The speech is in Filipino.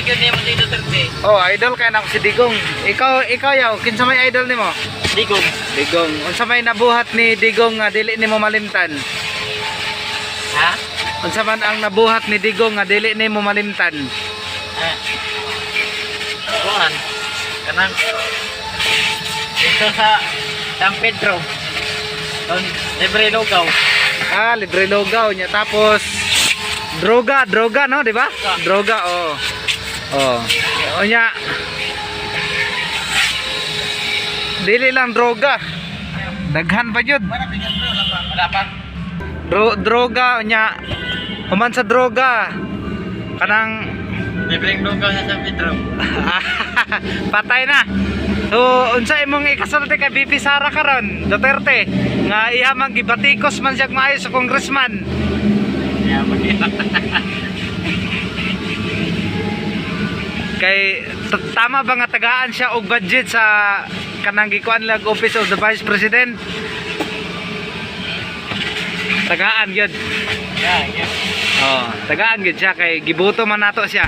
yun niya mo si Duterte. Oh, idol kay nako si Digong. Ikaw yaw, kinsa may idol nimo? Digong. Digong. Unsa may nabuhat ni Digong nga dili nimo malimtan? Ha? Unsa man ang nabuhat ni Digong nga dili nimo malimtan? Kuan. Kanang dito sa San Pedro. Libre lugaw. Ah, libre lugaw niya. Tapos droga no, di ba? Droga, oh. Oh. O nya. Dili lang droga. Daghan pa jud. Wala pa. Droga nya. Human sa droga. Kanang Libre lugaw sa San Pedro. patay na. So, unsa imong ikasulti kay BP Sara karon, Duterte, nga iya man gibatikos man siya maayo sa congressman. Yeah, Kay tama ba nga tagaan siya og budget sa kanang gikuan lag Office of the Vice President? Tagaan gyud. yeah. Oh, tagaan gyud siya kay gibuto man nato siya.